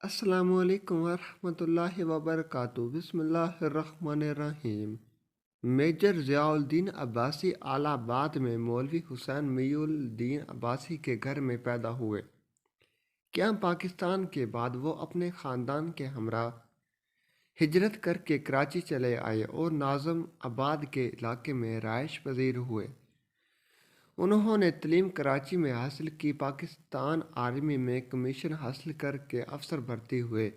अस्सलामुअलैकुम वरहमतुल्लाहि वबरकातुहू। बिस्मिल्लाहिर्रहमानिर्रहीम। मेजर ज़ियाउद्दीन अब्बासी आलाबाद में मौलवी हुसैन मीउद्दीन अब्बासी के घर में पैदा हुए। क्या पाकिस्तान के बाद वो अपने ख़ानदान के हमरा हिजरत करके कराची चले आए और नाज़म आबाद के इलाके में राइश पजीर हुए। उन्होंने तालीम कराची में हासिल की। पाकिस्तान आर्मी में कमीशन हासिल करके अफसर भर्ती हुए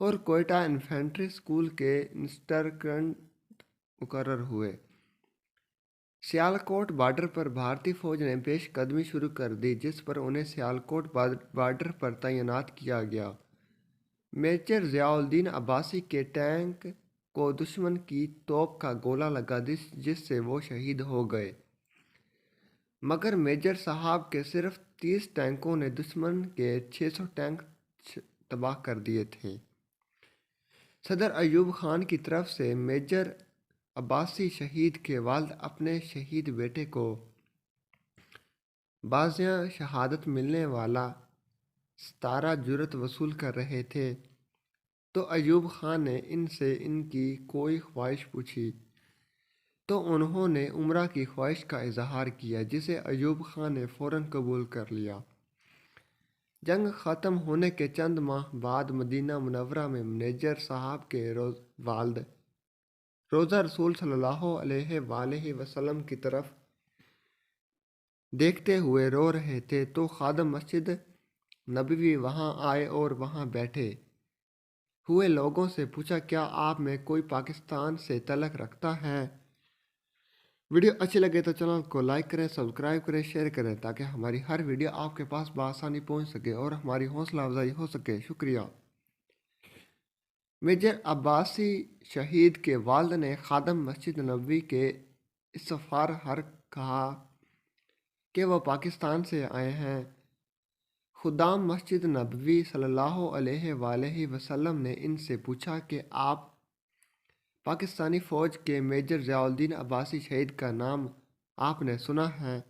और कोयटा इन्फेंट्री स्कूल के इंस्ट्रक्टर मुकर्रर हुए। सियालकोट बॉर्डर पर भारतीय फौज ने पेशकदमी शुरू कर दी, जिस पर उन्हें सियालकोट बॉर्डर पर तैनात किया गया। मेजर ज़ियाउद्दीन अब्बासी के टैंक को दुश्मन की तोप का गोला लगा, जिससे वो शहीद हो गए। मगर मेजर साहब के सिर्फ 30 टैंकों ने दुश्मन के 600 टैंक तबाह कर दिए थे। सदर अयूब खान की तरफ से मेजर अब्बासी शहीद के वालिद अपने शहीद बेटे को बाज़िया शहादत मिलने वाला 17 जुरत वसूल कर रहे थे, तो अयूब खान ने इनसे इनकी कोई ख्वाहिश पूछी तो उन्होंने उम्रा की ख्वाहिश का इजहार किया, जिसे अयूब खान ने फ़ौरन कबूल कर लिया। जंग ख़त्म होने के चंद माह बाद मदीना मुनव्वरा में मेजर साहब के वालिद रोज़ा रसूल सल्लल्लाहु अलैहि वसल्लम की तरफ देखते हुए रो रहे थे, तो खादम मस्जिद नबवी वहां आए और वहां बैठे हुए लोगों से पूछा, क्या आप में कोई पाकिस्तान से तल्लुक़ रखता है? वीडियो अच्छी लगे तो चैनल को लाइक करें, सब्सक्राइब करें, शेयर करें, ताकि हमारी हर वीडियो आपके पास बआसानी पहुंच सके और हमारी हौसला अफजाई हो सके। शुक्रिया। मेजर अब्बासी शहीद के वालिद ने खादम मस्जिद नबवी के इस्तग़फ़ार हर कहा कि वह पाकिस्तान से आए हैं। खुदाम मस्जिद नबवी सल्लल्लाहु अलैहि वसल्लम ने इनसे पूछा कि आप पाकिस्तानी फ़ौज के मेजर ज़ियाउद्दीन अब्बासी शहीद का नाम आपने सुना है,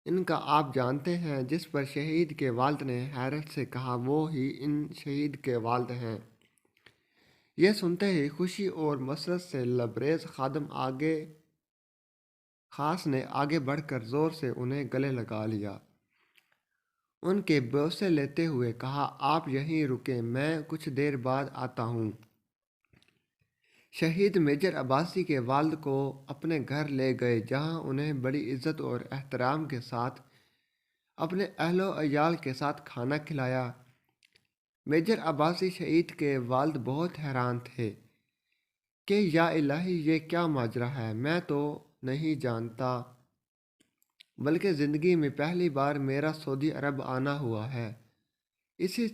इनका आप जानते हैं? जिस पर शहीद के वालिद ने हैरत से कहा, वो ही इन शहीद के वालिद हैं। यह सुनते ही खुशी और मसरत से लबरेज खास ने आगे बढ़कर ज़ोर से उन्हें गले लगा लिया। उनके बोसे लेते हुए कहा, आप यहीं रुकें, मैं कुछ देर बाद आता हूँ। शहीद मेजर अब्बासी के वालिद को अपने घर ले गए, जहाँ उन्हें बड़ी इज़्ज़त और एहतराम के साथ अपने अहलो अयाल के साथ खाना खिलाया। मेजर अब्बासी शहीद के वालिद बहुत हैरान थे कि या इलाही, ये क्या माजरा है, मैं तो नहीं जानता, बल्कि ज़िंदगी में पहली बार मेरा सऊदी अरब आना हुआ है। इसी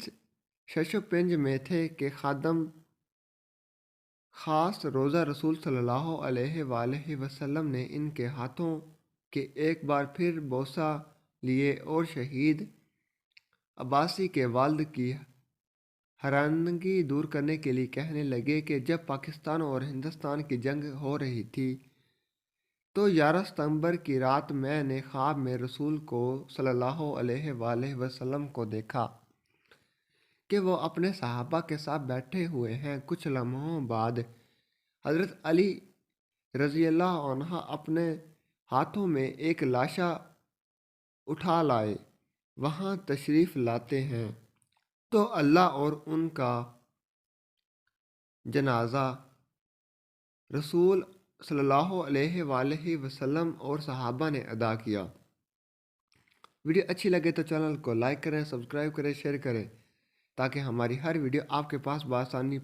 शशोपेंज में थे कि खादम ख़ास रोज़ा रसूल सल्लल्लाहु अलैहि वसल्लम ने इनके हाथों के एक बार फिर बोसा लिए और शहीद अब्बासी के वालिद की हैरानगी दूर करने के लिए कहने लगे कि जब पाकिस्तान और हिंदुस्तान की जंग हो रही थी, तो 11 सितंबर की रात मैंने ख्वाब में रसूल को सल्लल्लाहु अलैहि वसल्लम को देखा कि वो अपने सहाबा के साथ बैठे हुए हैं। कुछ लम्हों बाद हज़रत अली रज़ियल्लाहु अन्हु अपने हाथों में एक लाशा उठा लाए वहाँ तशरीफ़ लाते हैं, तो अल्लाह और उनका जनाजा रसूल सल्लल्लाहु अलैहि वसल्लम और सहाबा ने अदा किया। वीडियो अच्छी लगे तो चैनल को लाइक करें, सब्सक्राइब करें, शेयर करें, ताकि हमारी हर वीडियो आपके पास बआसानी